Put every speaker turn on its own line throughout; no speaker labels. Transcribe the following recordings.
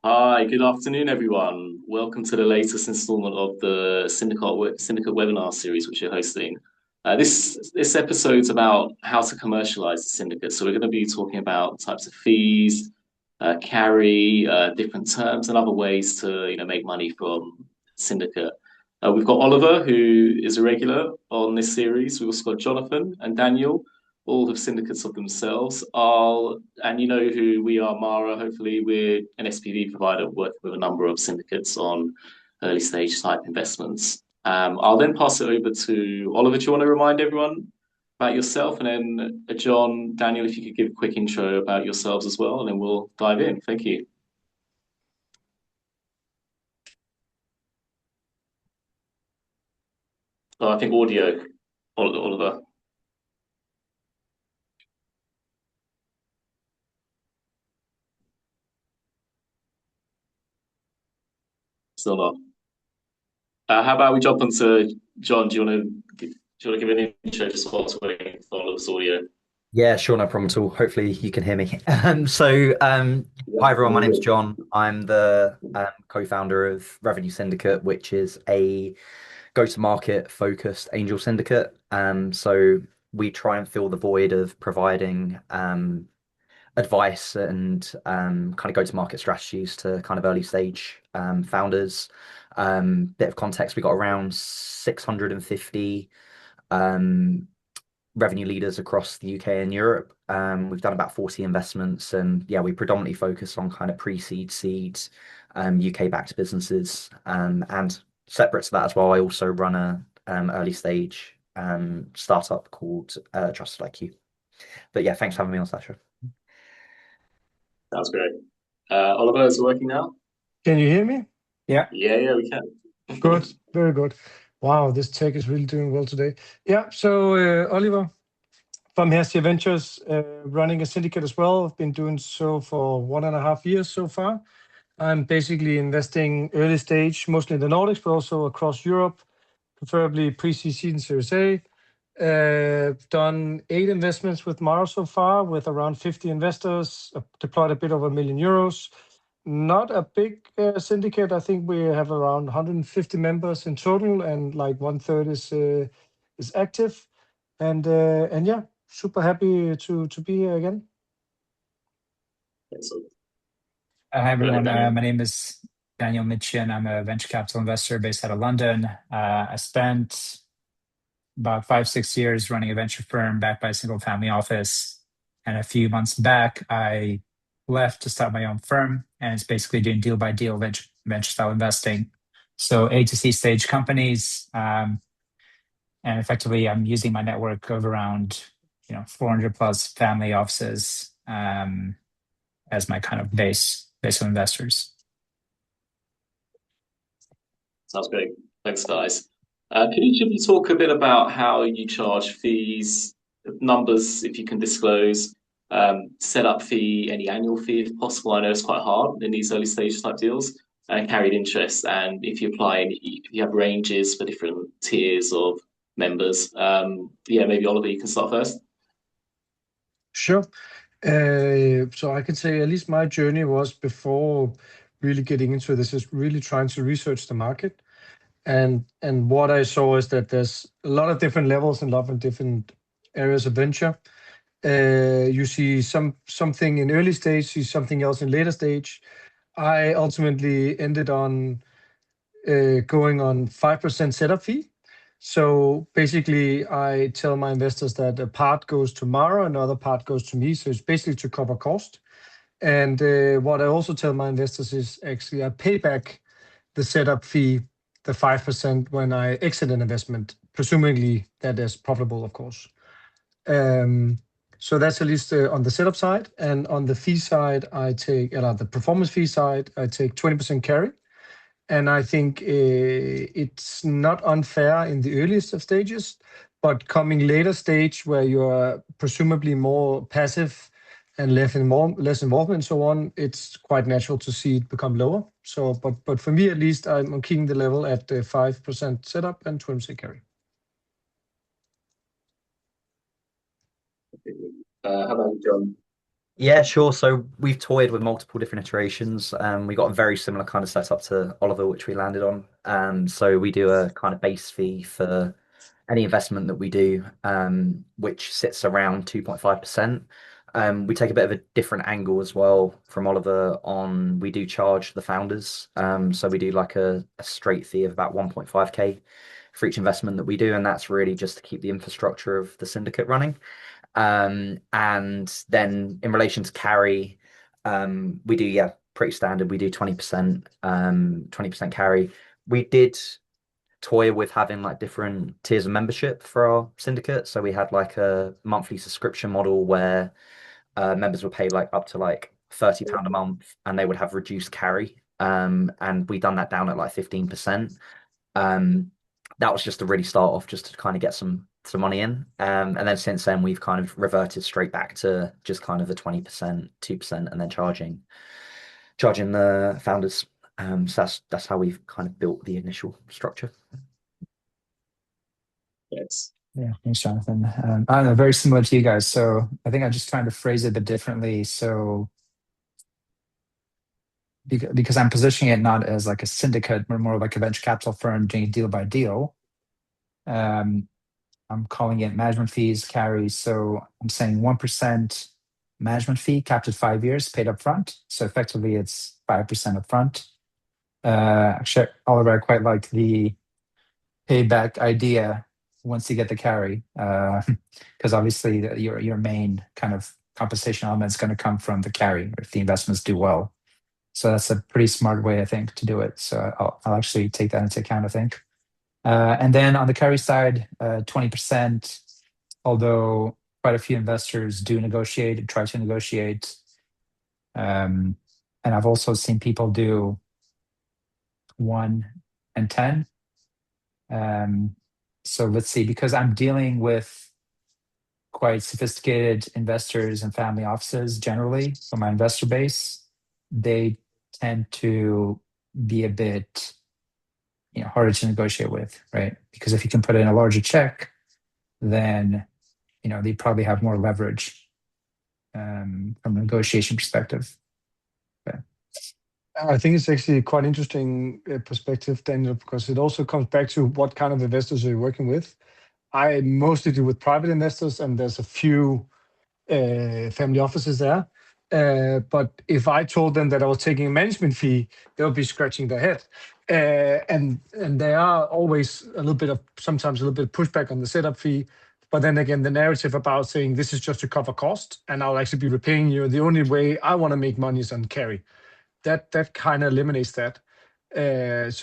Hi, good afternoon, everyone. Welcome to the latest installment of the Syndicate Webinar Series, which you're hosting. This episode's about how to commercialize the syndicate. So we're going to be talking about types of fees, carry, different terms, and other ways to make money from syndicate. We've got Oliver, who is a regular on this series. We've also got Jonathan and Daniel, all have syndicates of themselves. And you know who we are, Mara. Hopefully, we're an SPV provider working with a number of syndicates on early stage type investments. I'll then pass it over to Oliver. Do you want to remind everyone about yourself? And then John, Daniel, if you could give a quick intro about yourselves as well, and then we'll dive in. Thank you. Oh, I think audio, Oliver. Still not. How about we jump onto John? Do you want to give an intro just whilst waiting for Oliver's audio?
Yeah, sure, no problem at all. Hopefully you can hear me. Hi everyone, my name's John. I'm the co-founder of Revenue Syndicate, which is a go-to-market focused angel syndicate. So we try and fill the void of providing advice and kind of go-to-market strategies to kind of early stage founders. Bit of context, we got around 650 um, revenue leaders across the UK and Europe. We've done about 40 investments, and yeah, we predominantly focus on kind of pre-seed, seed, UK-backed businesses. And separate to that as well, I also run a early stage startup called Trusted IQ. But yeah, thanks for having me on, Sasha.
Sounds great. Oliver, is it working now?
Can you hear me? Yeah,
Yeah, we can.
good, very good. Wow, this tech is really doing well today. Yeah, so Oliver from Hersir Ventures, running a syndicate as well. I've been doing so for 1.5 years so far. I'm basically investing early stage, mostly in the Nordics, but also across Europe, preferably pre-seed and Series A. Done 8 investments with Mara so far, with around 50 investors, deployed a bit over €1 million. Not a big syndicate. I think we have around 150 members in total, and like 1/3 is active. And yeah, super happy to be here again.
Excellent.
Hi, everyone.
Daniel.
My name is Daniel Mician. I'm a venture capital investor based out of London. I spent about 5, 6 years running a venture firm backed by a single family office. And a few months back, I left to start my own firm. And it's basically doing deal by deal venture style investing. So A to C stage companies. And effectively, I'm using my network of around 400 plus family offices as my kind of base of investors.
Sounds great. Thanks, guys. Could each of you talk a bit about how you charge fees, numbers, if you can disclose, setup fee, any annual fee if possible? I know it's quite hard in these early stage type deals, and carried interest, and if you have ranges for different tiers of members. Yeah, maybe Oliver, you can start first.
Sure. So I can say at least my journey was before really getting into this is really trying to research the market. And what I saw is that there's a lot of different levels and a lot of different areas of venture. You see something in early stage, see something else in later stage. I ultimately ended on going on 5% setup fee. So basically, I tell my investors that a part goes to Mara, another part goes to me. So it's basically to cover cost. And what I also tell my investors is actually I pay back the setup fee, the 5% when I exit an investment, presumably that is profitable, of course. So that's at least on the setup side. And on the fee side, I take the performance fee side, I take 20% carry. And I think it's not unfair in the earliest of stages, but coming later stage where you're presumably more passive and less involvement and so on, it's quite natural to see it become lower. So, but for me at least, I'm keeping the level at 5% setup and 20% carry.
How about you, John?
Yeah, sure. So we've toyed with multiple different iterations. We got a very similar kind of setup to Oliver, which we landed on. So we do a kind of base fee for any investment that we do, which sits around 2.5%. We take a bit of a different angle as well from Oliver on we do charge the founders. So we do like a straight fee of about 1.5K for each investment that we do, and that's really just to keep the infrastructure of the syndicate running. And then in relation to carry, we do, yeah, pretty standard. We do 20%, 20% carry. We did toy with having like different tiers of membership for our syndicate. So we had like a monthly subscription model where members were paid like up to like £30 a month and they would have reduced carry. And we done that down at like 15%. That was just to really start off, just to kind of get some money in. And then since then, we've kind of reverted straight back to just kind of the 20%, 2%, and then charging the founders. So that's how we've kind of built the initial structure.
Yes.
Yeah, thanks, Jonathan. I don't know, very similar to you guys. So I think I'm just trying to phrase it a bit differently. So because I'm positioning it not as like a syndicate, but more like a venture capital firm doing deal by deal. I'm calling it management fees, carry. So I'm saying 1% management fee capped at 5 years, paid up front. So effectively, it's 5% up front. Actually, Oliver, I quite like the payback idea once you get the carry, because obviously your main kind of compensation element is going to come from the carry if the investments do well. So that's a pretty smart way, I think, to do it. So I'll actually take that into account, I think. And then on the carry side, 20%, although quite a few investors do negotiate and try to negotiate. And I've also seen people do 1 and 10. So let's see, because I'm dealing with quite sophisticated investors and family offices generally for my investor base, they tend to be a bit harder to negotiate with, right? Because if you can put in a larger check, then they probably have more leverage from a negotiation perspective. Okay.
I think it's actually quite interesting perspective, Daniel, because it also comes back to what kind of investors are you working with. I mostly deal with private investors, and there's a few family offices there. But if I told them that I was taking a management fee, they'll be scratching their head. And there are always sometimes a little bit of pushback on the setup fee. But then again, the narrative about saying this is just to cover cost and I'll actually be repaying you. The only way I want to make money is on carry. That kind of eliminates that. And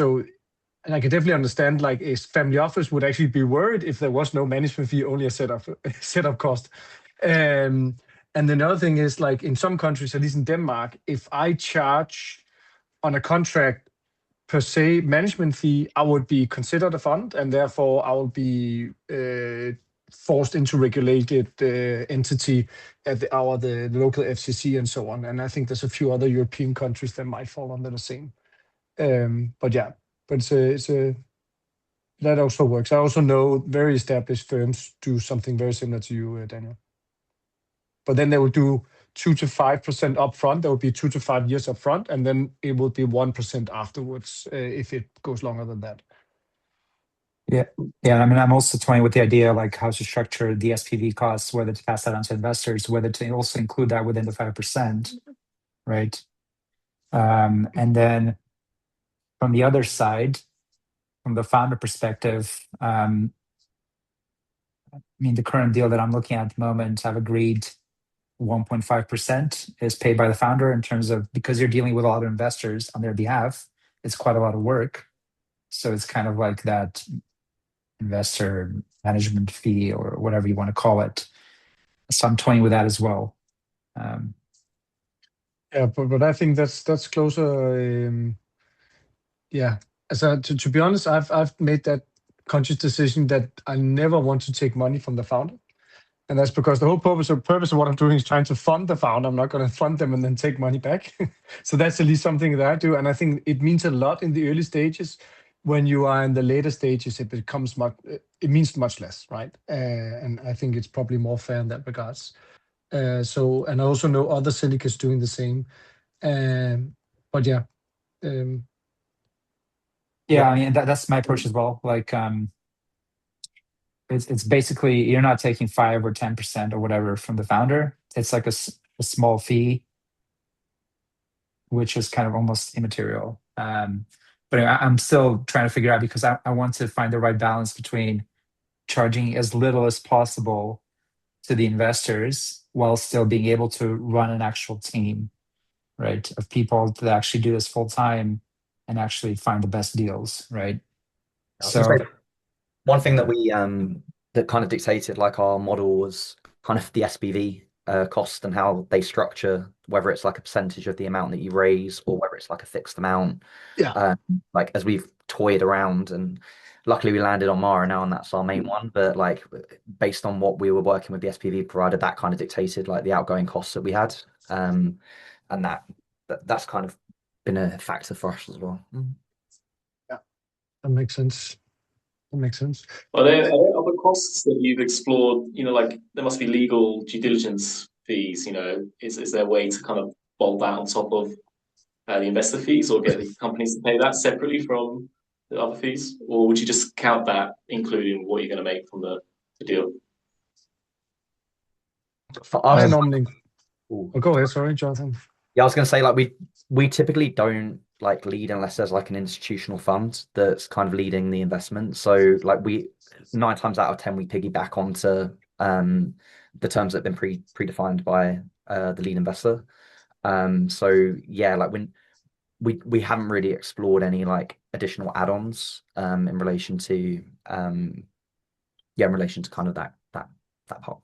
I can definitely understand, like, a family office would actually be worried if there was no management fee, only a setup cost. And then the other thing is, like, in some countries, at least in Denmark, if I charge on a contract per se management fee, I would be considered a fund, and therefore I will be forced into regulated entity at the local FCC and so on. And I think there's a few other European countries that might fall under the same. But that also works. I also know very established firms do something very similar to you, Daniel. But then they will do 2 to 5% upfront. There will be 2 to 5 years upfront, and then it will be 1% afterwards if it goes longer than that.
Yeah. I mean, I'm also toying with the idea, like how to structure the SPV costs, whether to pass that on to investors, whether to also include that within the 5%, right? And then from the other side, from the founder perspective, I mean, the current deal that I'm looking at the moment, I've agreed 1.5% is paid by the founder in terms of, because you're dealing with a lot of investors on their behalf, it's quite a lot of work. So it's kind of like that investor management fee or whatever you want to call it. So I'm toying with that as well.
Yeah, but I think that's closer. Yeah, to be honest, I've made that conscious decision that I never want to take money from the founder, and that's because the whole purpose of what I'm doing is trying to fund the founder. I'm not going to fund them and then take money back. So that's at least something that I do, and I think it means a lot in the early stages. When you are in the later stages, it means much less, right? And I think it's probably more fair in that regards. And I also know other syndicates doing the same. But yeah.
Yeah, I mean that's my approach as well. Like it's basically you're not taking 5 or 10% or whatever from the founder. It's like a small fee, which is kind of almost immaterial. But anyway, I'm still trying to figure out because I want to find the right balance between charging as little as possible to the investors while still being able to run an actual team, right, of people that actually do this full time and actually find the best deals, right?
I was gonna
So
say one thing that we that kind of dictated like our model was kind of the SPV cost and how they structure, whether it's like a percentage of the amount that you raise or whether it's like a fixed amount.
Yeah.
Like as we've toyed around, and luckily we landed on Mara now, and that's our main one. But like based on what we were working with the SPV provider, that kind of dictated like the outgoing costs that we had, and that's kind of been a factor for us as well.
Yeah, that makes sense. That makes sense.
Are there other costs that you've explored? Like there must be legal due diligence fees. Is there a way to kind of bolt that on top of the investor fees, or get the companies to pay that separately from the other fees, or would you just count that including what you're going to make from the deal?
For
I
us,
normally. Oh, go ahead. Sorry, Jonathan.
yeah, I was going to say like we typically don't like lead unless there's like an institutional fund that's kind of leading the investment. So like we 9 times out of 10 we piggyback onto the terms that have been predefined by the lead investor. So yeah, like when we haven't really explored any like additional add-ons in relation to kind of that part.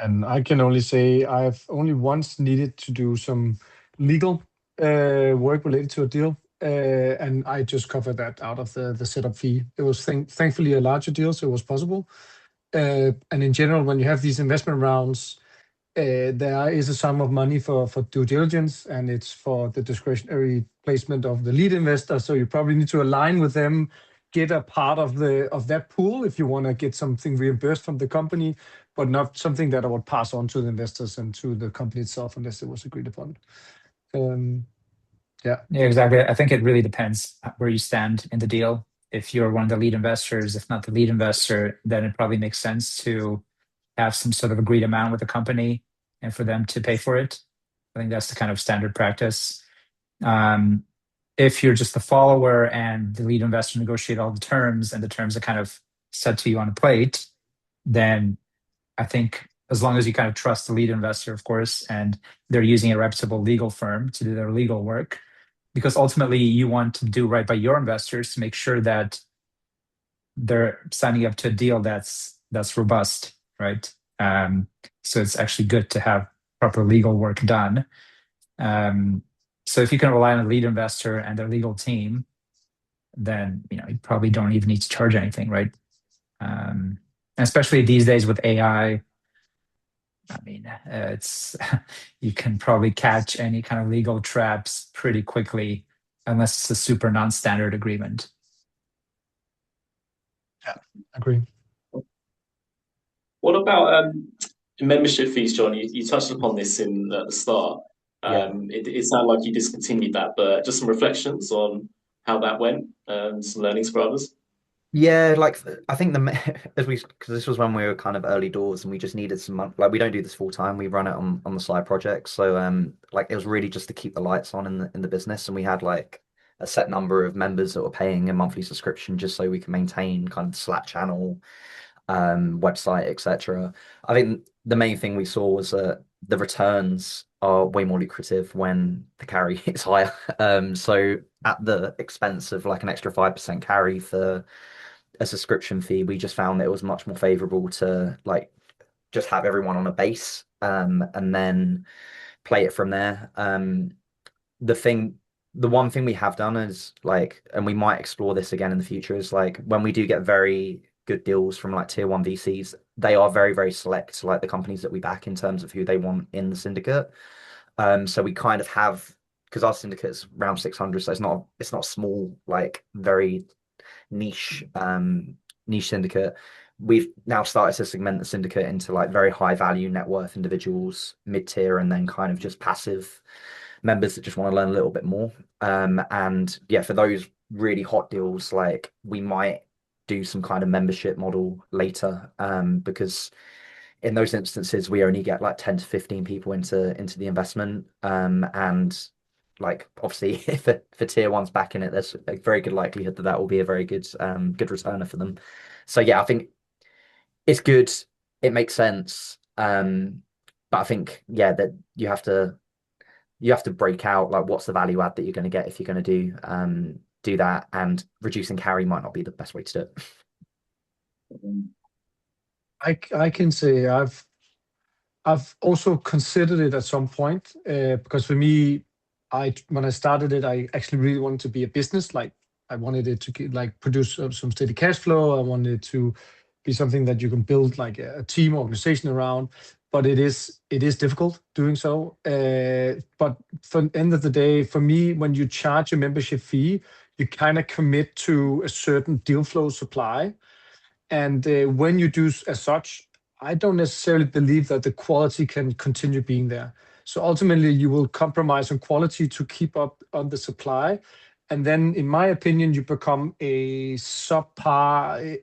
And I can only say I've only once needed to do some legal work related to a deal, and I just covered that out of the setup fee. It was thankfully a larger deal, so it was possible. And in general, when you have these investment rounds, there is a sum of money for due diligence, and it's for the discretionary placement of the lead investor. So you probably need to align with them, get a part of that pool if you want to get something reimbursed from the company, but not something that I would pass on to the investors and to the company itself unless it was agreed upon. Yeah.
yeah, exactly. I think it really depends where you stand in the deal. If you're one of the lead investors, if not the lead investor, then it probably makes sense to have some sort of agreed amount with the company and for them to pay for it. I think that's the kind of standard practice. If you're just the follower and the lead investor negotiate all the terms and the terms are kind of set to you on a plate, then I think as long as you kind of trust the lead investor, of course, and they're using a reputable legal firm to do their legal work, because ultimately you want to do right by your investors to make sure that they're signing up to a deal that's robust, right? So it's actually good to have proper legal work done. So if you can rely on a lead investor and their legal team, then you probably don't even need to charge anything, right? Especially these days with AI, I mean, it's you can probably catch any kind of legal traps pretty quickly, unless it's a super non-standard agreement.
Yeah, agree.
What about membership fees, John? You touched upon this in at the start. It sounded like you discontinued that, but just some reflections on how that went, some learnings for others.
Yeah, like I think because this was when we were kind of early doors and we just needed some money. Like we don't do this full time, we run it on the side project. So like it was really just to keep the lights on in the business, and we had like a set number of members that were paying a monthly subscription just so we can maintain kind of the Slack channel, website, etc. I think the main thing we saw was that the returns are way more lucrative when the carry is higher. So at the expense of like an extra 5% carry for a subscription fee, we just found that it was much more favorable to like just have everyone on a base, and then play it from there. The one thing we have done is like, and we might explore this again in the future, is like when we do get very good deals from like tier one VCs, they are very, very select, like the companies that we back in terms of who they want in the syndicate. So we kind of have, because our syndicate's around 600, so it's not small, like very niche syndicate. we've now started to segment the syndicate into like very high value net worth individuals, mid-tier, and then kind of just passive members that just want to learn a little bit more. And yeah, for those really hot deals, like we might do some kind of membership model later, because in those instances we only get like 10 to 15 people into the investment, and like obviously if for tier one's back in it, there's a very good likelihood that will be a very good returner for them. So yeah, I think it's good, it makes sense, but I think that you have to break out like what's the value add that you're going to get if you're going to do that, and reducing carry might not be the best way to do it.
I can say I've also considered it at some point, because for me, when I started it, I actually really wanted to be a business. Like I wanted it to produce some steady cash flow. I wanted it to be something that you can build like a team organization around. But it is difficult doing so. But for the end of the day, for me, when you charge a membership fee, you kind of commit to a certain deal flow supply. And when you do as such, I don't necessarily believe that the quality can continue being there. So ultimately, you will compromise on quality to keep up on the supply. And then, in my opinion, you become a subpar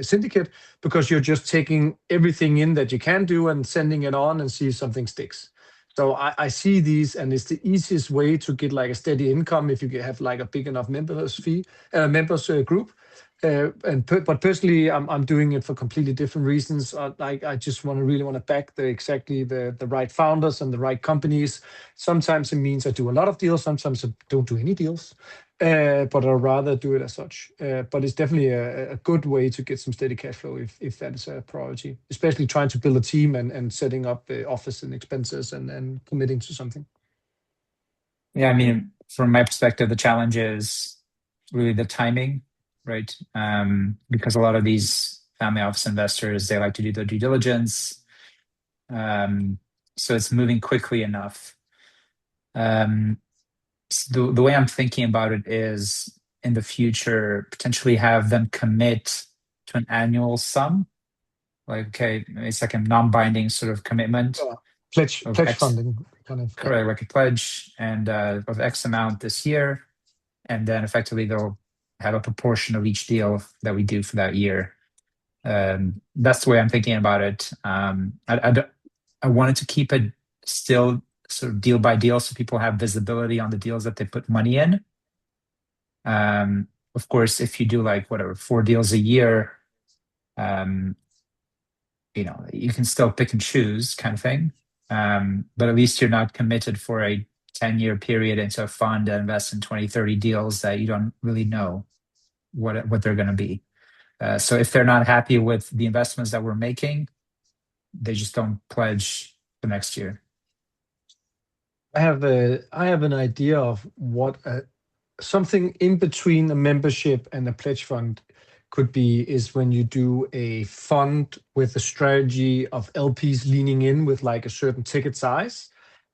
syndicate, because you're just taking everything in that you can do and sending it on and see if something sticks. So I see these, and it's the easiest way to get like a steady income if you have like a big enough members group. But personally, I'm doing it for completely different reasons. I just really want to back the right founders and the right companies. Sometimes it means I do a lot of deals. Sometimes I don't do any deals, but I'd rather do it as such. But it's definitely a good way to get some steady cash flow if that is a priority, especially trying to build a team and setting up the office and expenses and committing to something.
Yeah, I mean, from my perspective, the challenge is really the timing, right? Because a lot of these family office investors, they like to do their due diligence. So it's moving quickly enough. So the way I'm thinking about it is in the future, potentially have them commit to an annual sum. Like, okay, it's like a non-binding sort of commitment.
Pledge funding, kind of.
Correct, like a pledge and of X amount this year. And then effectively they'll have a proportion of each deal that we do for that year. That's the way I'm thinking about it. I wanted to keep it still sort of deal by deal, so people have visibility on the deals that they put money in. Of course, if you do like 4 deals a year, you can still pick and choose kind of thing. But at least you're not committed for a 10-year period into a fund that invests in 20, 30 deals that you don't really know what they're going to be. So if they're not happy with the investments that we're making, they just don't pledge the next year.
I have an idea of what something in between a membership and a pledge fund could be, is when you do a fund with a strategy of LPs leaning in with like a certain ticket size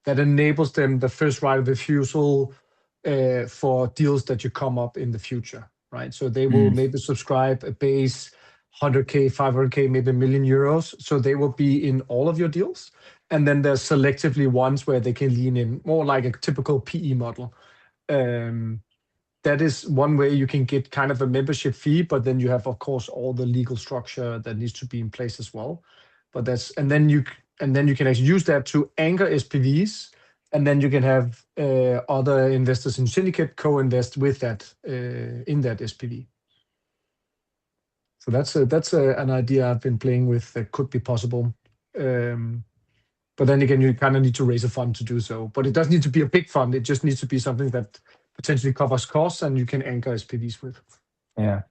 that enables them the first right of refusal for deals that you come up in the future, right? So they will maybe subscribe a base 100K, 500K, maybe €1 million. So they will be in all of your deals. And then there's selectively ones where they can lean in, more like a typical PE model. That is one way you can get kind of a membership fee, but then you have, of course, all the legal structure that needs to be in place as well. But and then you can actually use that to anchor SPVs, and then you can have other investors in syndicate co-invest with that in that SPV. So that's an idea I've been playing with that could be possible. But then again, you kind of need to raise a fund to do so. But it doesn't need to be a big fund. It just needs to be something that potentially covers costs and you can anchor SPVs with.
Yeah.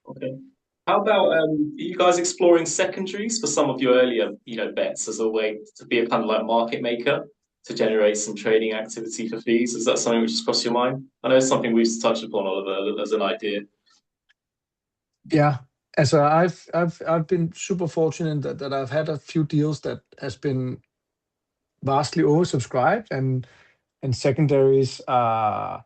Okay. How about are you guys exploring secondaries for some of your earlier, bets as a way to be a kind of like market maker to generate some trading activity for fees? Is that something which has crossed your mind? I know it's something we've touched upon, Oliver, as an idea.
Yeah. So I've been super fortunate that I've had a few deals that has been vastly oversubscribed, and secondaries are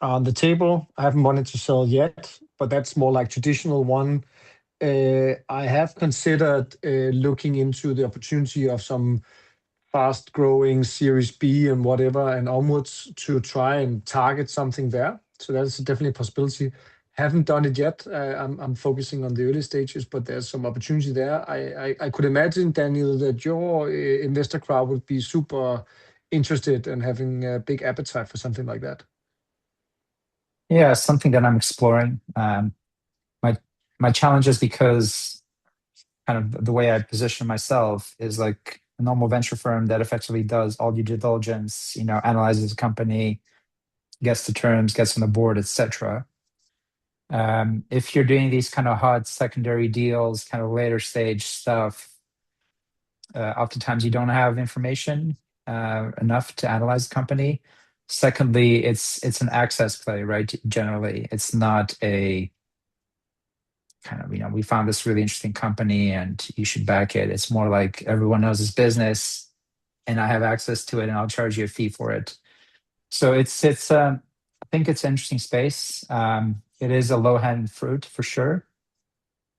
on the table. I haven't wanted to sell yet, but that's more like traditional one I have considered looking into the opportunity of some fast-growing Series B and whatever, and onwards to try and target something there. So that's definitely a possibility. Haven't done it yet. I'm focusing on the early stages, but there's some opportunity there. I could imagine, Daniel, that your investor crowd would be super interested and having a big appetite for something like that.
Yeah, something that I'm exploring. My challenge is because kind of the way I position myself is like a normal venture firm that effectively does all due diligence, analyzes a company, gets the terms, gets on the board, etc. If you're doing these kind of hot secondary deals, kind of later stage stuff, oftentimes you don't have information enough to analyze the company. Secondly, it's an access play, right? Generally, it's not a kind of, we found this really interesting company and you should back it. It's more like everyone knows this business and I have access to it and I'll charge you a fee for it. So I think it's an interesting space. It is a low-hanging fruit for sure.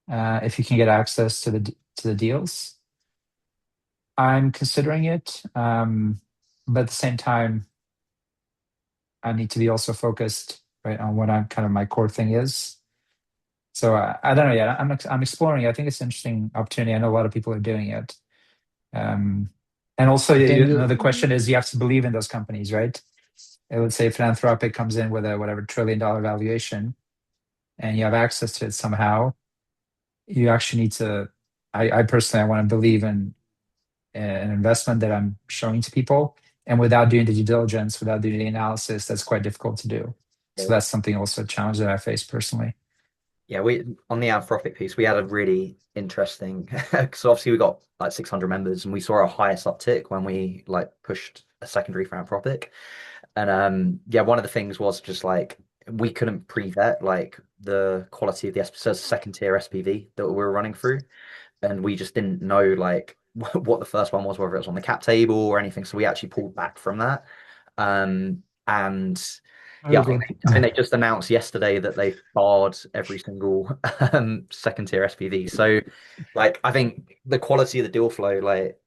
If you can get access to the deals. I'm considering it, but at the same time, I need to be also focused right on what I'm kind of my core thing is. So I don't know yet. I'm exploring. I think it's an interesting opportunity. I know a lot of people are doing it. And also, the question is, you have to believe in those companies, right? Let's say Philanthropic comes in with a whatever $1 trillion valuation, and you have access to it somehow. You actually need to. I personally, I want to believe in an investment that I'm showing to people, and without doing the due diligence, without doing the analysis, that's quite difficult to do. So that's something also a challenge that I face personally.
Yeah, on the Anthropic piece, we had a really interesting because obviously we got like 600 members, and we saw our highest uptick when we like pushed a secondary for Anthropic. And yeah, one of the things was just like we couldn't pre-vet like the quality of the second tier SPV that we were running through, and we just didn't know like what the first one was, whether it was on the cap table or anything. So we actually pulled back from that. And yeah, I think they just announced yesterday that they barred every single second tier SPV. So like I think the quality of the deal flow, like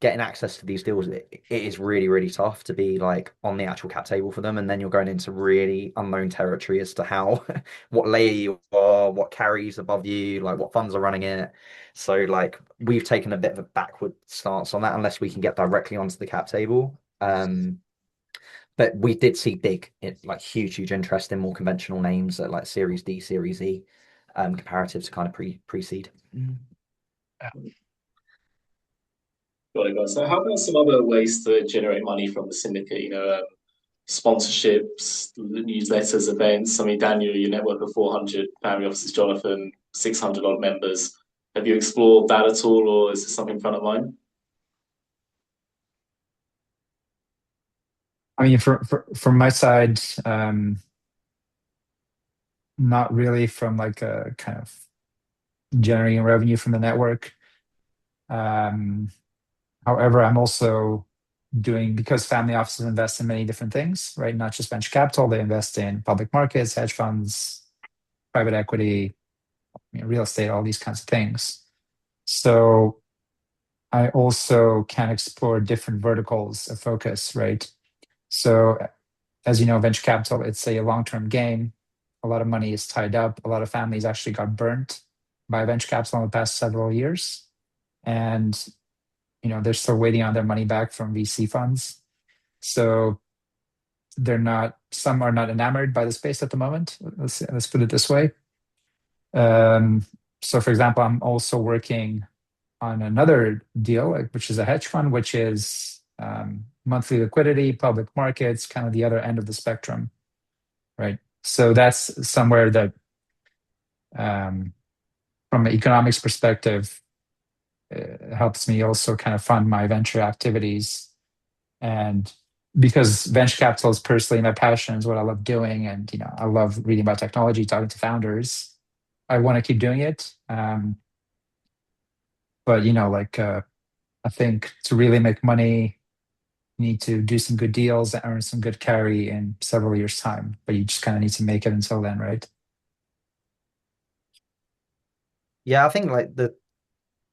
getting access to these deals, it is really, really tough to be like on the actual cap table for them. And then you're going into really unknown territory as to how, what layer you are, what carries above you, like what funds are running it. So like we've taken a bit of a backward stance on that unless we can get directly onto the cap table. But we did see like huge interest in more conventional names at like Series D, Series E, comparative to kind of pre-seed.
Got it, guys. So how about some other ways to generate money from the syndicate? Sponsorships, newsletters, events. I mean, Daniel, your network of 400 family offices, Jonathon, 600 odd members. Have you explored that at all, or is this something front of mind?
I mean, from my side, not really from like a kind of generating revenue from the network. However, I'm also because family offices invest in many different things, right? Not just venture capital, they invest in public markets, hedge funds, private equity, real estate, all these kinds of things. So I also can explore different verticals of focus, right? So as you know, venture capital, it's a long-term game. A lot of money is tied up. A lot of families actually got burnt by venture capital in the past several years. And they're still waiting on their money back from VC funds. So some are not enamored by the space at the moment. Let's put it this way. So for example, I'm also working on another deal, which is a hedge fund, which is monthly liquidity, public markets, kind of the other end of the spectrum, right? So that's somewhere that from an economics perspective, helps me also kind of fund my venture activities. And because venture capital is personally my passion, is what I love doing, and I love reading about technology, talking to founders, I want to keep doing it. But I think to really make money, you need to do some good deals and earn some good carry in several years' time. But you just kind of need to make it until then, right?
Yeah, I think like the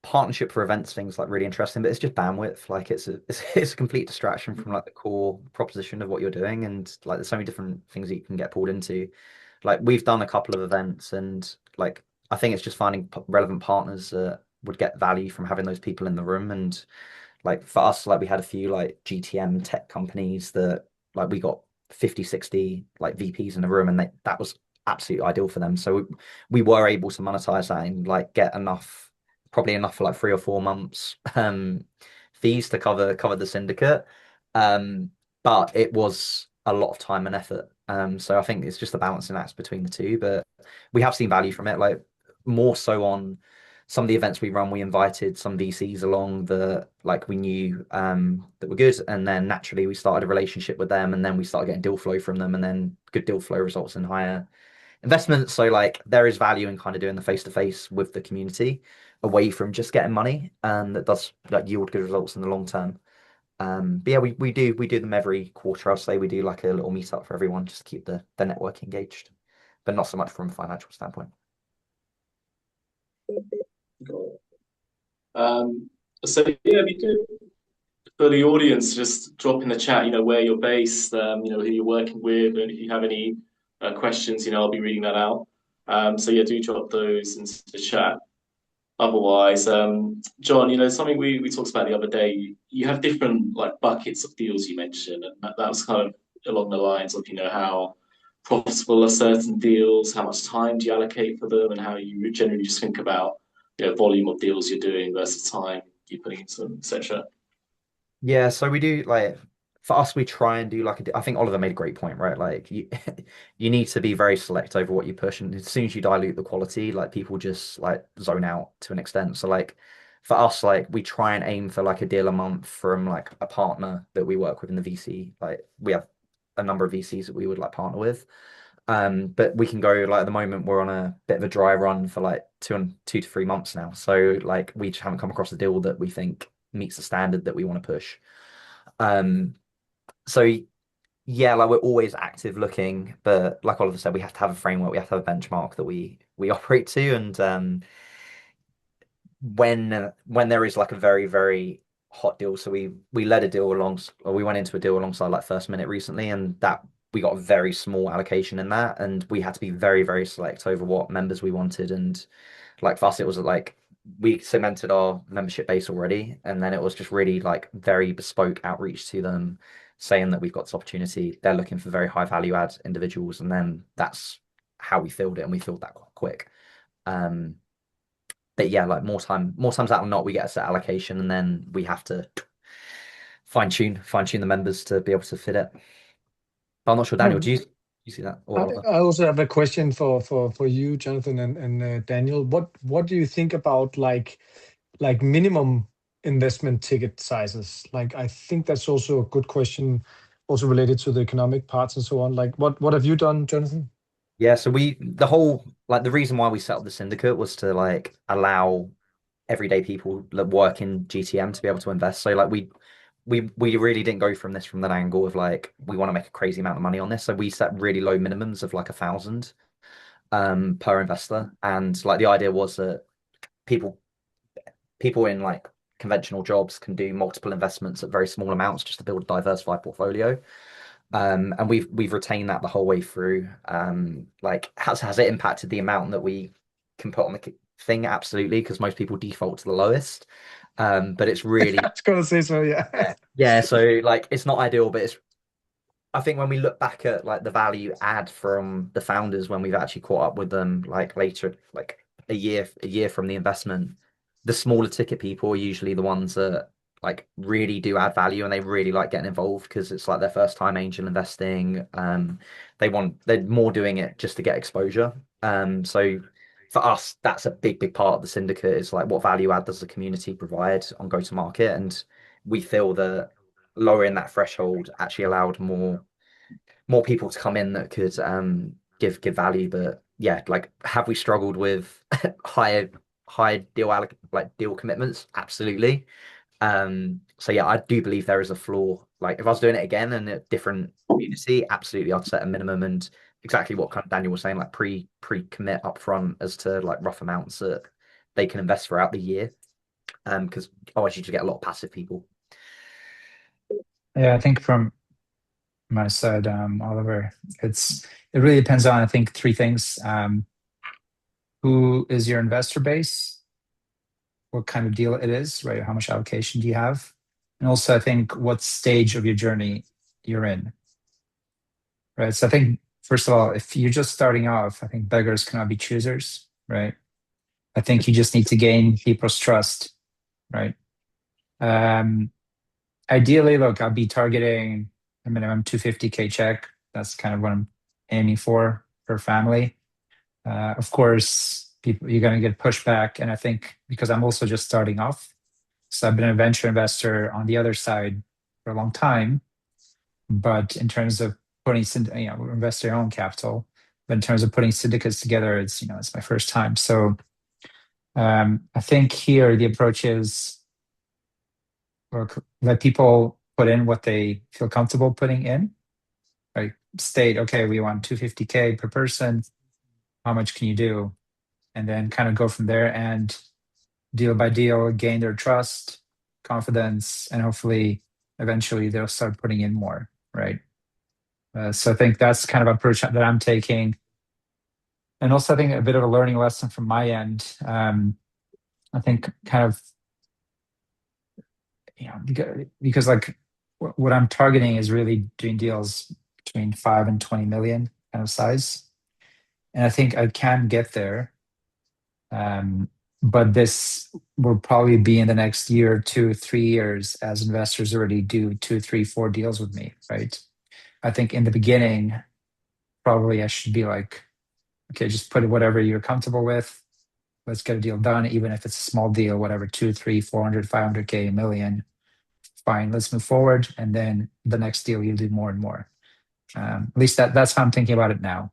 partnership for events thing's like really interesting, but it's just bandwidth. Like it's a complete distraction from like the core proposition of what you're doing, and like there's so many different things that you can get pulled into. Like we've done a couple of events, and like I think it's just finding relevant partners that would get value from having those people in the room. And like for us, like we had a few like GTM tech companies that like we got 50, 60 like VPs in the room, and that was absolutely ideal for them. So we were able to monetize that and like get enough, probably enough for like 3 or 4 months fees to cover the syndicate. Um, but it was a lot of time and effort. So I think it's just a balancing act between the two. But we have seen value from it, like more so on some of the events we run. We invited some VCs along that like we knew that were good, and then naturally we started a relationship with them, and then we started getting deal flow from them, and then good deal flow results in higher investments. So like there is value in kind of doing the face to face with the community away from just getting money, and that does like yield good results in the long term. But yeah, we do them every quarter. I'll say we do like a little meetup for everyone just to keep the network engaged, but not so much from a financial standpoint.
Um, so yeah, it'd be good for the audience, just drop in the chat, where you're based, who you're working with, and if you have any questions, I'll be reading that out. So yeah, do drop those into the chat. Otherwise, John, something we talked about the other day, you have different like buckets of deals you mentioned, and that was kind of along the lines of, how profitable are certain deals, how much time do you allocate for them, and how you generally just think about, volume of deals you're doing versus time you're putting into them, etc.
Yeah, so we do like for us, we try and do like I think Oliver made a great point, right? Like you you need to be very select over what you push, and as soon as you dilute the quality, like people just like zone out to an extent. So like for us, like we try and aim for like a deal a month from like a partner that we work with in the VC. Like we have a number of VCs that we would like partner with. But we can go like at the moment we're on a bit of a dry run for like 2 to 3 months now. So like we just haven't come across a deal that we think meets the standard that we want to push. Um, so yeah, like we're always active looking, but like Oliver said, we have to have a framework, we have to have a benchmark that we operate to, and when there is like a very very hot deal, so we led a deal along, or we went into a deal alongside like First Minute recently, and that we got a very small allocation in that, and we had to be very very select over what members we wanted, and like for us it was like we cemented our membership base already, and then it was just really like very bespoke outreach to them, saying that we've got this opportunity, they're looking for very high value add individuals, and then that's how we filled it, and we filled that quite quick. um but yeah, like more times out than not, we get a set allocation, and then we have to fine tune the members to be able to fit it. But I'm not sure, Daniel, do you see that, or Oliver?
I also have a question for you, Jonathan and Daniel. What do you think about like minimum investment ticket sizes? Like I think that's also a good question, also related to the economic parts and so on. Like what have you done, Jonathan?
Yeah, so the whole like the reason why we set up the syndicate was to like allow everyday people that work in GTM to be able to invest. So like we really didn't go from that angle of like we want to make a crazy amount of money on this. So we set really low minimums of like 1,000 per investor. And like the idea was that people people in like conventional jobs can do multiple investments at very small amounts just to build a diversified portfolio. And we've retained that the whole way through. Like has it impacted the amount that we can put on the thing? Absolutely, because most people default to the lowest. But it's really
I was gonna say so, yeah.
yeah. So like it's not ideal, but it's I think when we look back at like the value add from the founders when we've actually caught up with them like later, like a year from the investment, the smaller ticket people are usually the ones that like really do add value, and they really like getting involved because it's like their first time angel investing. They're more doing it just to get exposure. So for us, that's a big part of the syndicate is like what value add does the community provide on go to market, and we feel that lowering that threshold actually allowed more people to come in that could give value. But yeah, like have we struggled with high deal commitments? Absolutely. So yeah, I do believe there is a flaw. Like if I was doing it again in a different community, absolutely I'd set a minimum, and exactly what kind of Daniel was saying, like pre-commit upfront as to like rough amounts that they can invest throughout the year, because otherwise you just get a lot of passive people.
Yeah, I think from my side, Oliver, it really depends on, I think, three things. Who is your investor base? What kind of deal it is, right? How much allocation do you have? And also, I think, what stage of your journey you're in, right? So I think, first of all, if you're just starting off, I think beggars cannot be choosers, right? I think you just need to gain people's trust, right? Ideally, look, I'll be targeting a minimum 250K check. That's kind of what I'm aiming for per family. Of course, you're going to get pushback. And I think because I'm also just starting off, so I've been a venture investor on the other side for a long time. But in terms of putting, invest your own capital, but in terms of putting syndicates together, it's my first time. So I think here the approach is, let people put in what they feel comfortable putting in. Right? State, okay, we want 250K per person. How much can you do? And then kind of go from there and deal by deal, gain their trust, confidence, and hopefully eventually they'll start putting in more, right? So I think that's kind of approach that I'm taking. And also I think a bit of a learning lesson from my end. I think kind of, because like what I'm targeting is really doing deals between 5 and 20 million kind of size. And I think I can get there. But this will probably be in the next year, 2, 3 years, as investors already do 2, 3, 4 deals with me, right? I think in the beginning, probably I should be like, okay, just put whatever you're comfortable with. Let's get a deal done, even if it's a small deal, whatever, 2, 3, 400, 500K, a million. Fine, let's move forward. And then the next deal, you'll do more and more. At least that's how I'm thinking about it now.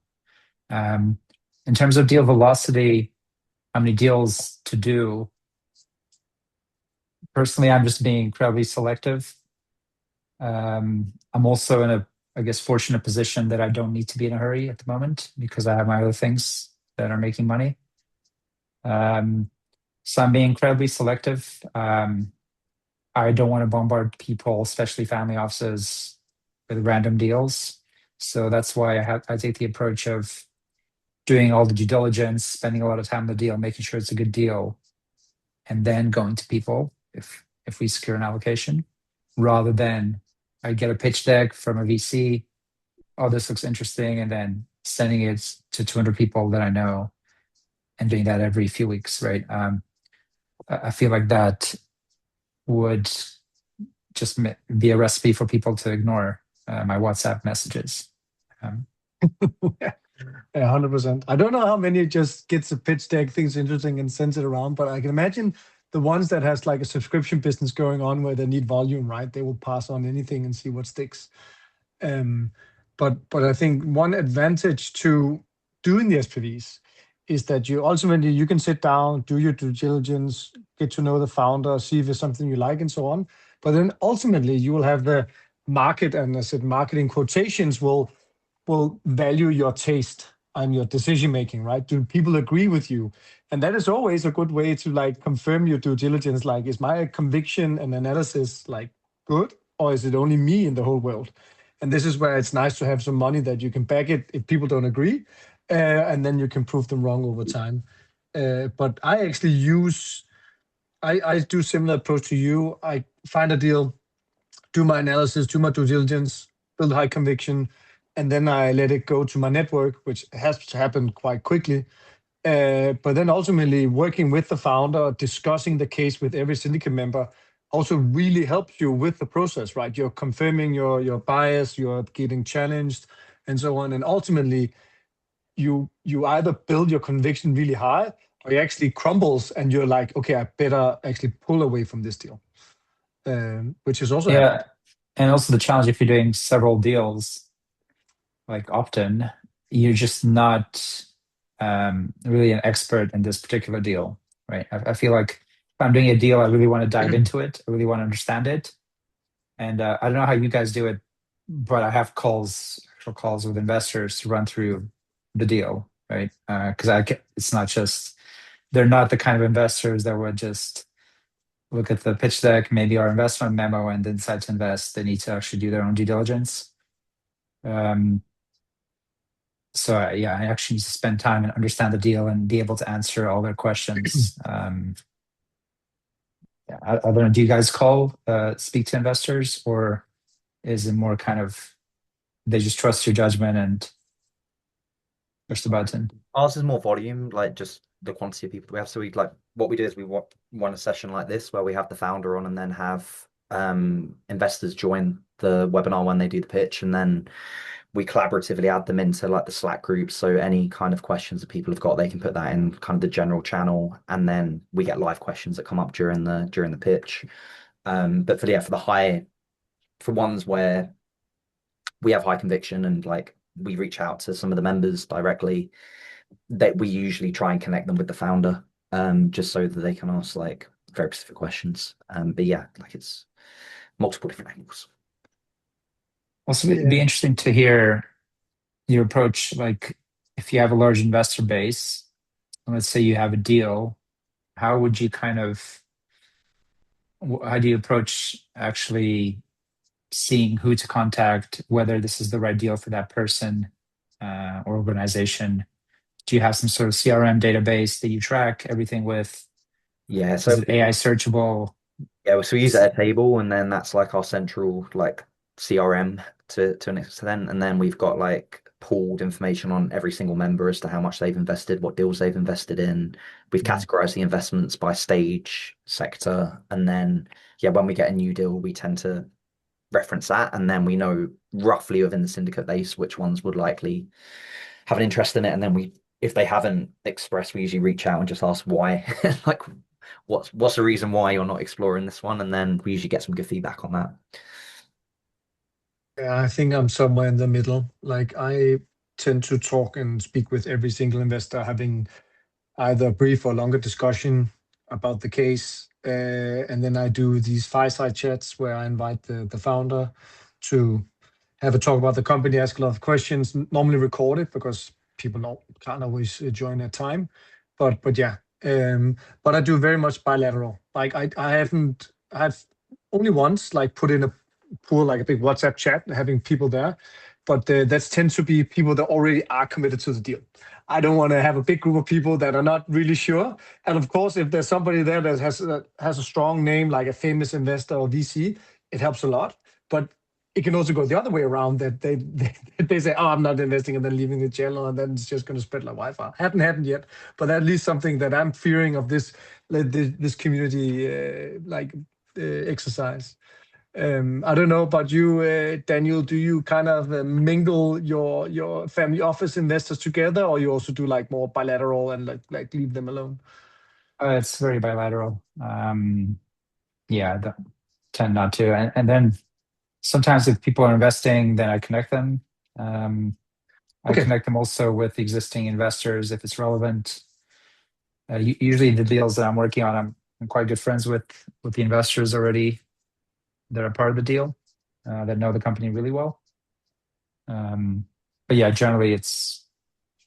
In terms of deal velocity, how many deals to do? Personally, I'm just being incredibly selective. I'm also in a, I guess, fortunate position that I don't need to be in a hurry at the moment because I have my other things that are making money. So I'm being incredibly selective. I don't want to bombard people, especially family offices, with random deals. So that's why I take the approach of doing all the due diligence, spending a lot of time on the deal, making sure it's a good deal, and then going to people if we secure an allocation, rather than I get a pitch deck from a VC, oh, this looks interesting, and then sending it to 200 people that I know and doing that every few weeks, right? I feel like that would just be a recipe for people to ignore my WhatsApp messages.
Yeah, 100%. I don't know how many just gets a pitch deck, thinks interesting, and sends it around, but I can imagine the ones that has like a subscription business going on where they need volume, right? They will pass on anything and see what sticks. But I think one advantage to doing the SPVs is that you ultimately you can sit down, do your due diligence, get to know the founder, see if it's something you like, and so on. But then ultimately you will have the market, and I said marketing quotations will value your taste and your decision making, right? Do people agree with you? And that is always a good way to like confirm your due diligence. Like, is my conviction and analysis like good, or is it only me in the whole world? And this is where it's nice to have some money that you can back it if people don't agree, and then you can prove them wrong over time. But I actually I do similar approach to you. I find a deal, do my analysis, do my due diligence, build high conviction, and then I let it go to my network, which has to happen quite quickly. But then ultimately working with the founder, discussing the case with every syndicate member also really helps you with the process, right? You're confirming your bias, you're getting challenged, and so on. And ultimately, you either build your conviction really high, or it actually crumbles, and you're like, okay, I better actually pull away from this deal, which is also happened.
And also the challenge if you're doing several deals, like often, you're just not really an expert in this particular deal, right? I feel like if I'm doing a deal, I really want to dive into it. I really want to understand it. And I don't know how you guys do it, but I have actual calls with investors to run through the deal, right? Because it's not just they're not the kind of investors that would just look at the pitch deck, maybe our investment memo, and then decide to invest. They need to actually do their own due diligence. So yeah, I actually need to spend time and understand the deal and be able to answer all their questions. Yeah, I don't know, do you guys speak to investors, or is it more kind of they just trust your judgment and push the button?
Ours is more volume, like just the quantity of people we have. So we like what we do is we want a session like this where we have the founder on and then have investors join the webinar when they do the pitch, and then we collaboratively add them into like the Slack group. So any kind of questions that people have got, they can put that in kind of the general channel, and then we get live questions that come up during the pitch. But for ones where we have high conviction and like we reach out to some of the members directly, that we usually try and connect them with the founder, just so that they can ask like very specific questions. But yeah, like it's multiple different angles.
Also, it'd be interesting to hear your approach. Like, if you have a large investor base, and let's say you have a deal, how do you approach actually seeing who to contact, whether this is the right deal for that person or organization? Do you have some sort of CRM database that you track everything with?
Yeah,
so is it AI searchable?
Yeah, so we use Airtable, and then that's like our central like CRM to an extent, and then we've got like pooled information on every single member as to how much they've invested, what deals they've invested in. We've categorized the investments by stage, sector, and then when we get a new deal, we tend to reference that, and then we know roughly within the syndicate base which ones would likely have an interest in it, and then if they haven't expressed, we usually reach out and just ask why. Like what's the reason why you're not exploring this one, and then we usually get some good feedback on that.
Yeah, I think I'm somewhere in the middle. Like I tend to talk and speak with every single investor, having either a brief or longer discussion about the case. And then I do these fireside chats where I invite the founder to have a talk about the company, ask a lot of questions, normally record it because people can't always join at time. But yeah, but I do very much bilateral. Like I've only once like put in a pool, like a big WhatsApp chat, having people there, but that tends to be people that already are committed to the deal. I don't want to have a big group of people that are not really sure. And of course, if there's somebody there that has a strong name, like a famous investor or VC, it helps a lot. But it can also go the other way around, that they say, "Oh, I'm not investing," and then leaving the channel, and then it's just going to spread like wildfire. Haven't happened yet, but at least something that I'm fearing of this community exercise. I don't know about you, Daniel. Do you kind of mingle your family office investors together, or you also do like more bilateral and like leave them alone?
It's very bilateral. Yeah, tend not to. And then sometimes if people are investing, then I connect them. I connect them also with existing investors if it's relevant. Usually the deals that I'm working on, I'm quite good friends with the investors already that are part of the deal, that know the company really well. But yeah, generally it's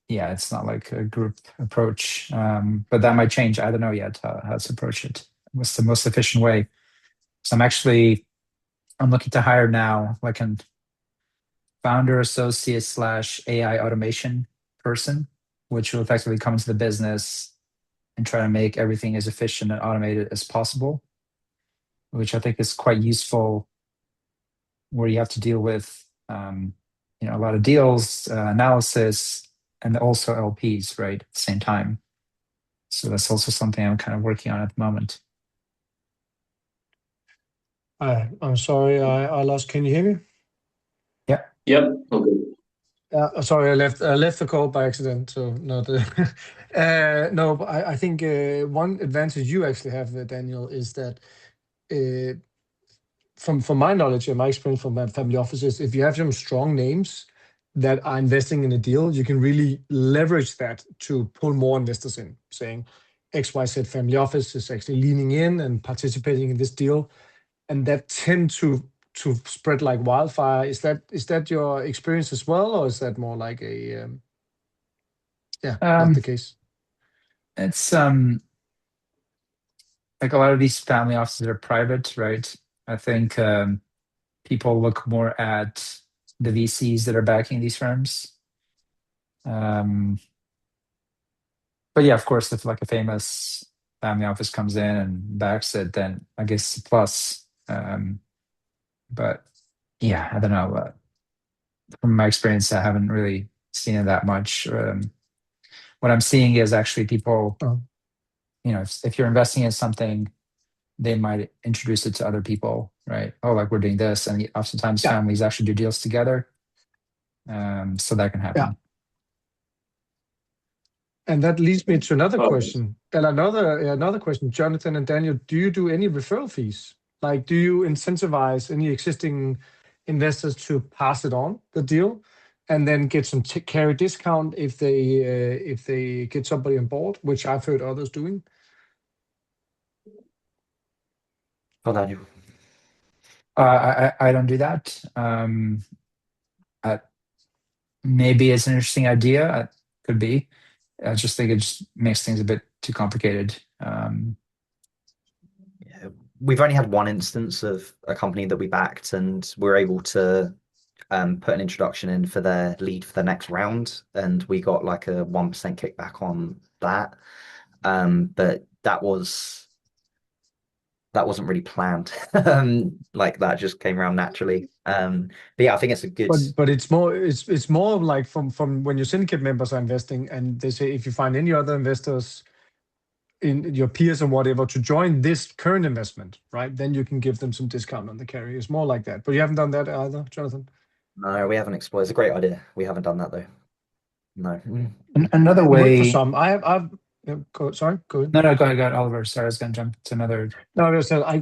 not like a group approach. But that might change. I don't know yet how to approach it. What's the most efficient way? So I'm looking to hire now like a founder associate / AI automation person, which will effectively come into the business and try to make everything as efficient and automated as possible, which I think is quite useful where you have to deal with a lot of deals, analysis, and also LPs, right, at the same time. So that's also something I'm kind of working on at the moment.
I'm sorry, I lost. Can you hear me?
Yeah.
Yep. Okay.
Sorry, I left the call by accident, so not. No, but I think one advantage you actually have, Daniel, is that from my knowledge and my experience from my family offices, if you have some strong names that are investing in a deal, you can really leverage that to pull more investors in, saying XYZ family office is actually leaning in and participating in this deal, and that tend to spread like wildfire. Is that your experience as well, or is that more like a not the case?
It's like a lot of these family offices are private, right? I think people look more at the VCs that are backing these firms. But yeah, of course, if like a famous family office comes in and backs it, then I guess it's a plus. But yeah, I don't know. From my experience, I haven't really seen it that much. What I'm seeing is actually people,
Oh.
if you're investing in something, they might introduce it to other people, right? Oh, like we're doing this. And oftentimes families actually do deals together. So that can happen.
And that leads me to another question. And another question, Jonathon and Daniel, do you do any referral fees? Like, do you incentivize any existing investors to pass it on the deal, and then get some carry discount if they get somebody on board, which I've heard others doing?
Oh, Daniel.
I don't do that. Maybe it's an interesting idea. Could be. I just think it just makes things a bit too complicated.
Yeah, we've only had one instance of a company that we backed, and we're able to put an introduction in for their lead for the next round, and we got like a 1% kickback on that. But that wasn't really planned. Like that just came around naturally. But yeah, I think it's a good.
But it's more like from when your syndicate members are investing, and they say if you find any other investors in your peers and whatever to join this current investment, right? Then you can give them some discount on the carry. It's more like that. But you haven't done that either, Jonathon?
No, we haven't explored. It's a great idea. We haven't done that though. No.
Another way.
For some, sorry, go ahead.
No, go ahead, Oliver. Sorry, I was going to jump to another.
No,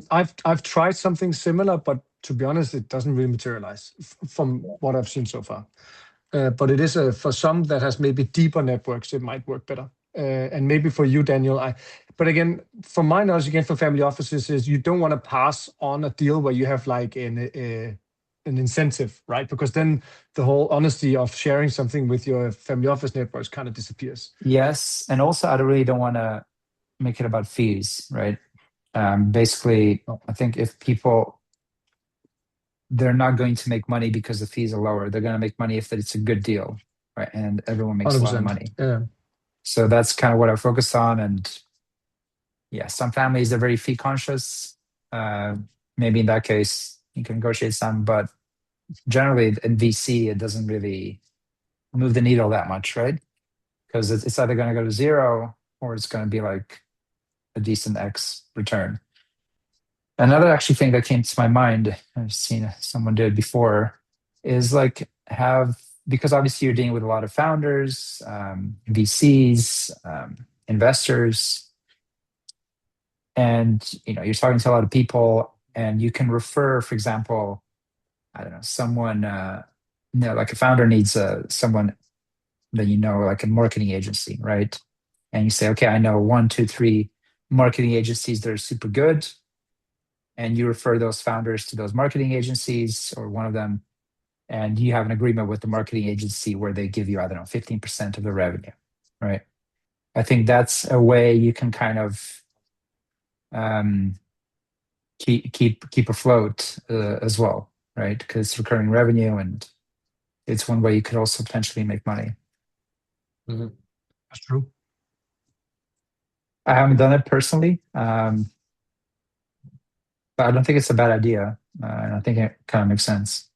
I've tried something similar, but to be honest, it doesn't really materialize from what I've seen so far. But it is for some that has maybe deeper networks, it might work better. And maybe for you, Daniel, but again, from my knowledge, again, for family offices, is you don't want to pass on a deal where you have like an incentive, right? Because then the whole honesty of sharing something with your family office networks kind of disappears.
Yes, and also I really don't want to make it about fees, right? Basically, I think if people, they're not going to make money because the fees are lower. They're going to make money if it's a good deal, right? And everyone makes 100%. A lot of money.
Yeah.
So that's kind of what I focus on. And yeah, some families are very fee conscious. Maybe in that case, you can negotiate some, but generally in VC, it doesn't really move the needle that much, right? Because it's either going to go to zero or it's going to be like a decent X return. Another actually thing that came to my mind, I've seen someone do it before, is like because obviously you're dealing with a lot of founders, VCs, investors, and you're talking to a lot of people, and you can refer, for example, I don't know, someone, like a founder needs someone that like a marketing agency, right? And you say, okay, I know 1, 2, 3 marketing agencies that are super good. And you refer those founders to those marketing agencies or one of them, and you have an agreement with the marketing agency where they give you, I don't know, 15% of the revenue, right? I think that's a way you can kind of keep afloat as well, right? Because it's recurring revenue, and it's one way you could also potentially make money.
Mm-hmm. That's true.
I haven't done it personally, but I don't think it's a bad idea. And I think it kind of makes sense.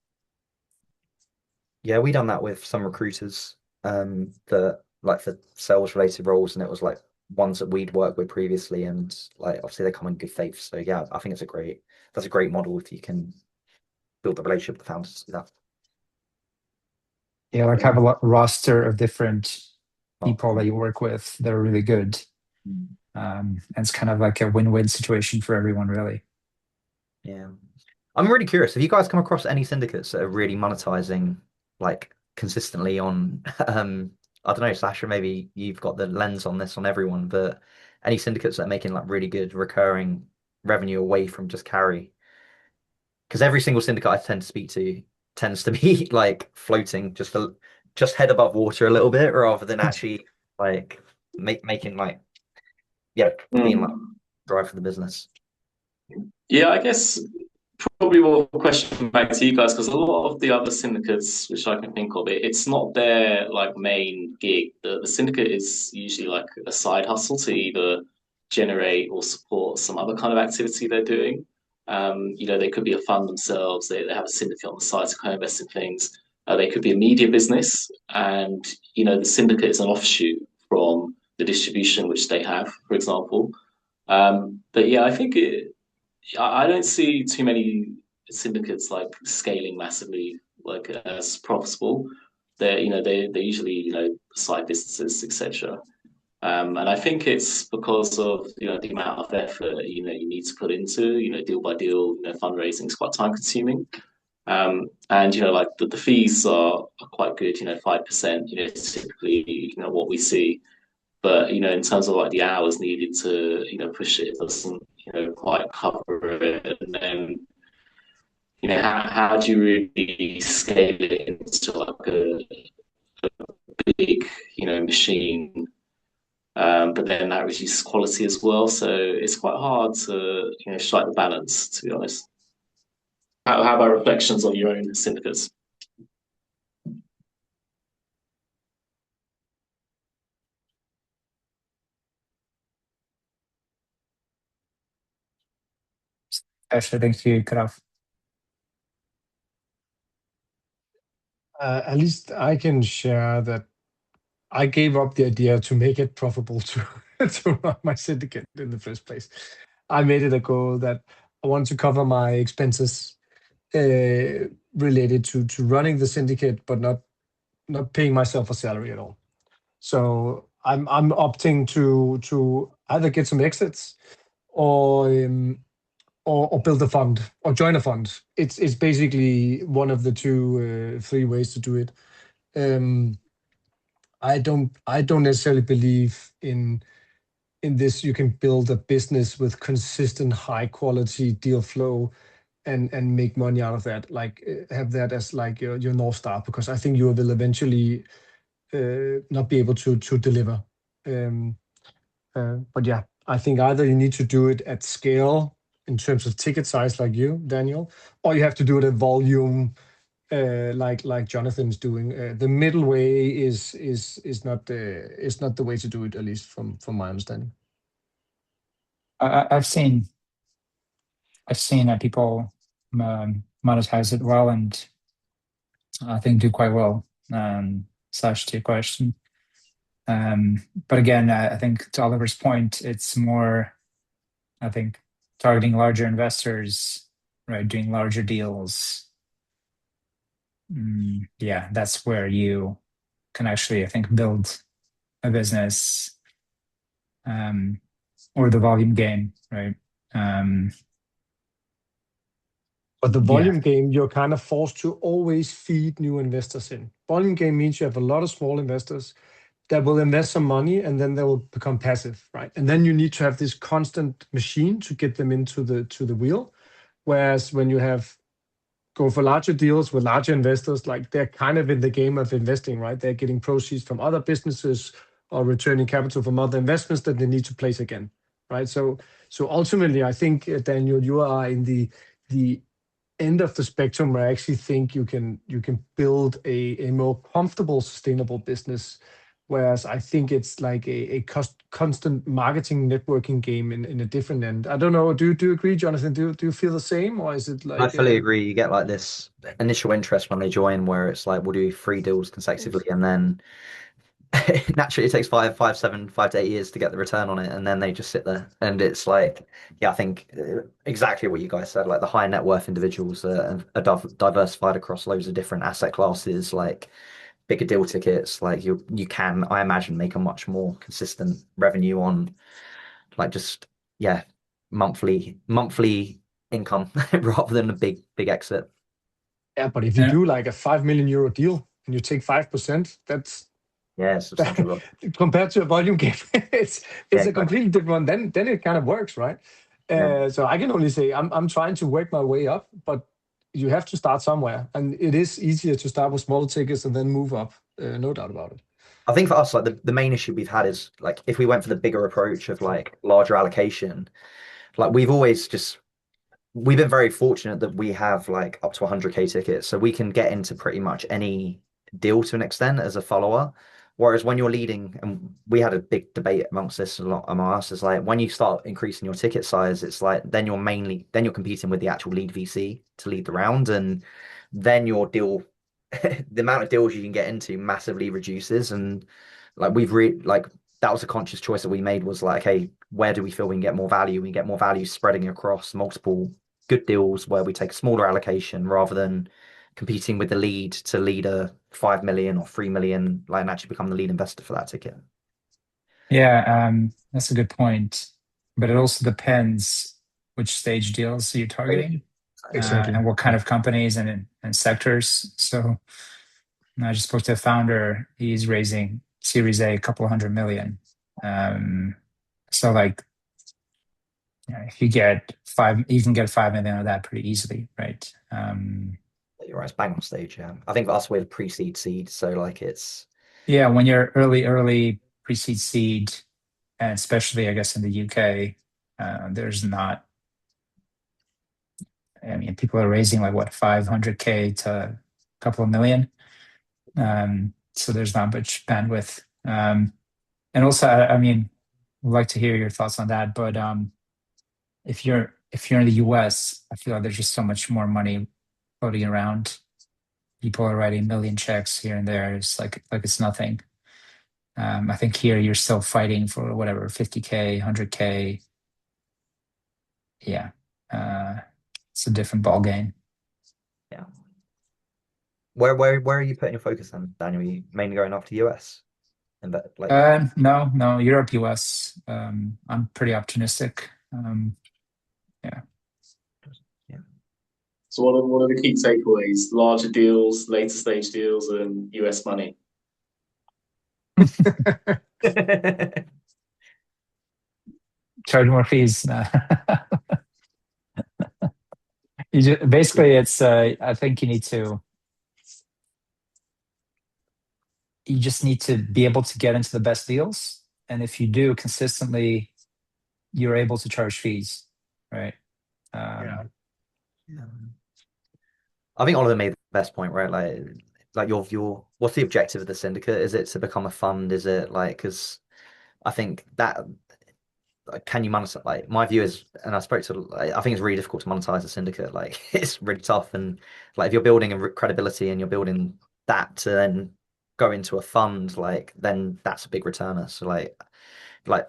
Yeah, we done that with some recruiters that like for sales related roles, and it was like ones that we'd worked with previously, and like obviously they come in good faith. So yeah, I think that's a great model if you can build the relationship with the founders to do that.
Yeah, like have a roster of different people that you work with that are really good. And it's kind of like a win-win situation for everyone, really.
Yeah. I'm really curious. Have you guys come across any syndicates that are really monetizing like consistently on I don't know, Sasha, maybe you've got the lens on this on everyone, but any syndicates that are making like really good recurring revenue away from just carry? Because every single syndicate I tend to speak to tends to be like floating just head above water a little bit rather than actually like making like yeah, being like drive for the business.
Yeah, I guess probably will question back to you guys because a lot of the other syndicates, which I can think of, it's not their like main gig. The syndicate is usually like a side hustle to either generate or support some other kind of activity they're doing. They could be a fund themselves. They have a syndicate on the side to co-invest in things. They could be a media business, and the syndicate is an offshoot from the distribution which they have, for example. But yeah, I don't see too many syndicates like scaling massively, like as profitable. They're usually side businesses, etc. And I think it's because of the amount of effort you need to put into deal by deal fundraising is quite time consuming. And like the fees are quite good. 5% typically what we see. But in terms of like the hours needed to push it doesn't quite cover it. And then how do you really scale it into like a big machine? But then that reduces quality as well. So it's quite hard to strike the balance, to be honest. How about reflections on your own syndicates?
Actually, I think you cut off.
At least I can share that I gave up the idea to make it profitable to run my syndicate in the first place. I made it a goal that I want to cover my expenses related to running the syndicate, but not paying myself a salary at all. So I'm opting to either get some exits or build a fund or join a fund. It's basically one of the three ways to do it. I don't necessarily believe in this. You can build a business with consistent high quality deal flow and make money out of that. Like have that as like your North Star, because I think you will eventually not be able to deliver. But yeah, I think either you need to do it at scale in terms of ticket size like you, Daniel, or you have to do it at volume like Jonathon's doing. The middle way is not the way to do it, at least from my understanding.
I've seen people monetize it well, and I think do quite well. Slash to your question. But again, I think to Oliver's point, it's more, I think, targeting larger investors, right? Doing larger deals. Yeah, that's where you can actually, I think, build a business or the volume game, right?
But the volume game, you're kind of forced to always feed new investors in. Volume game means you have a lot of small investors that will invest some money and then they will become passive, right? And then you need to have this constant machine to get them into the wheel. Whereas when you go for larger deals with larger investors, like they're kind of in the game of investing, right? They're getting proceeds from other businesses or returning capital from other investments that they need to place again, right? So ultimately, I think, Daniel, you are in the end of the spectrum where I actually think you can build a more comfortable, sustainable business. Whereas I think it's like a constant marketing networking game in a different end. I don't know. Do you agree, Jonathon? Do you feel the same, or is it like?
I fully agree. You get like this initial interest when they join, where it's like we'll do 3 deals consecutively, and then naturally it takes 5 to 8 years to get the return on it, and then they just sit there. And it's like, yeah, I think exactly what you guys said. Like the high net worth individuals are diversified across loads of different asset classes, like bigger deal tickets. Like you can, I imagine, make a much more consistent revenue on like just monthly income rather than a big exit.
Yeah, but if you do like a €5 million deal and you take 5%, that's
substantial.
Compared to a volume game, it's a completely different one. Then it kind of works, right? So I can only say I'm trying to work my way up, but you have to start somewhere, and it is easier to start with smaller tickets and then move up. No doubt about it.
I think for us, like the main issue we've had is like if we went for the bigger approach of like larger allocation, like we've been very fortunate that we have like up to 100K tickets, so we can get into pretty much any deal to an extent as a follower. Whereas when you're leading, and we had a big debate amongst this a lot among us, is like when you start increasing your ticket size, it's like then you're competing with the actual lead VC to lead the round, and then your deal, the amount of deals you can get into massively reduces. And like like that was a conscious choice that we made, was like, hey, where do we feel we can get more value? We get more value spreading across multiple good deals where we take a smaller allocation rather than competing with the lead to lead a 5 million or 3 million, like, and actually become the lead investor for that ticket.
Yeah, that's a good point. But it also depends which stage deals you're targeting,
Exactly.
and what kind of companies and sectors. So I just spoke to a founder. He's raising Series A, a couple $100 million. So like, if you get you can get 5 million of that pretty easily, right?
You're right, it's bang on stage. Yeah, I think for us we're the pre-seed seed, so like it's
when you're early pre-seed seed, and especially I guess in the UK, there's not. I mean, people are raising like what 500K to a couple of million, so there's not much bandwidth. And also, I mean, would like to hear your thoughts on that. But if you're in the US, I feel like there's just so much more money floating around. People are writing million checks here and there. It's like it's nothing. I think here you're still fighting for whatever 50K, 100K. Yeah, it's a different ball game.
yeah. Where are you putting your focus on, Daniel? Are you mainly going after the US? And that, like,
no, Europe, US. I'm pretty optimistic. Yeah.
So what are the key takeaways? Larger deals, later stage deals, and US money.
Charge more fees. Basically, it's. I think you just need to be able to get into the best deals, and if you do consistently, you're able to charge fees, right?
Yeah.
I think Oliver made the best point, right? Like your what's the objective of the syndicate? Is it to become a fund? Is it like, because I think that, like, can you monetize? Like, my view is, and I spoke to, like, I think it's really difficult to monetize a syndicate. Like, it's really tough, and like if you're building a credibility and you're building that to then go into a fund, like then that's a big returner. So like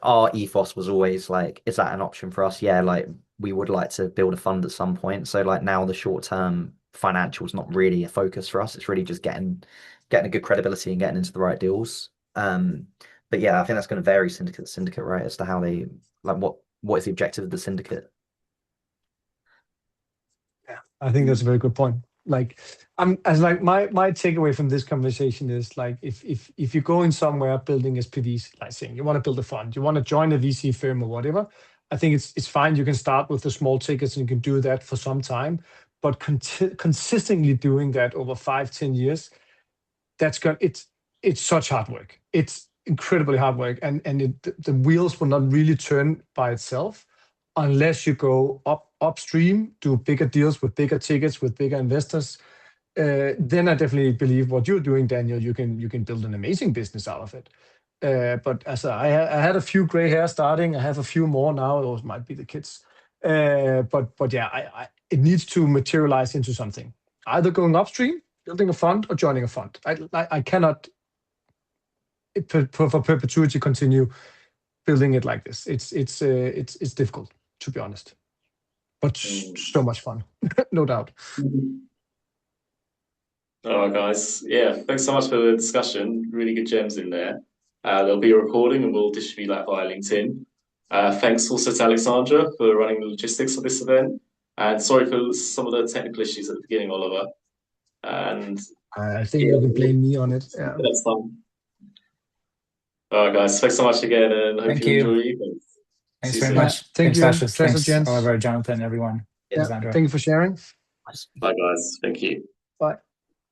our ethos was always like, is that an option for us? Yeah, like we would like to build a fund at some point. So like now the short term financials not really a focus for us. It's really just getting a good credibility and getting into the right deals. But yeah, I think that's going to vary syndicate to syndicate, right? As to how they, like, what is the objective of the syndicate?
Yeah, I think that's a very good point. Like, my takeaway from this conversation is like, if you go in somewhere building SPVs, like saying you want to build a fund, you want to join a VC firm or whatever, I think it's fine. You can start with the small tickets and you can do that for some time, but consistently doing that over 5-10 years, it's such hard work. It's incredibly hard work, and the wheels will not really turn by itself unless you go upstream, do bigger deals with bigger tickets with bigger investors. Then I definitely believe what you're doing, Daniel. You can build an amazing business out of it. But as I had a few gray hair starting, I have a few more now. Those might be the kids. But yeah, it needs to materialize into something. Either going upstream, building a fund, or joining a fund. I cannot for perpetuity continue building it like this. It's difficult, to be honest, but so much fun. No doubt.
All right, guys. Yeah, thanks so much for the discussion. Really good gems in there. There'll be a recording and we'll distribute that via LinkedIn. Thanks also to Alexandra for running the logistics of this event. And sorry for some of the technical issues at the beginning, Oliver. And
I think you can blame me on it. Yeah.
That's fine. All right, guys. Thanks so much again, and hope you enjoy your evening.
Thanks very much.
Thank you.
Thanks, Oliver, Jonathan, everyone.
Yeah, thank you for sharing.
Bye, guys. Thank you.
Bye.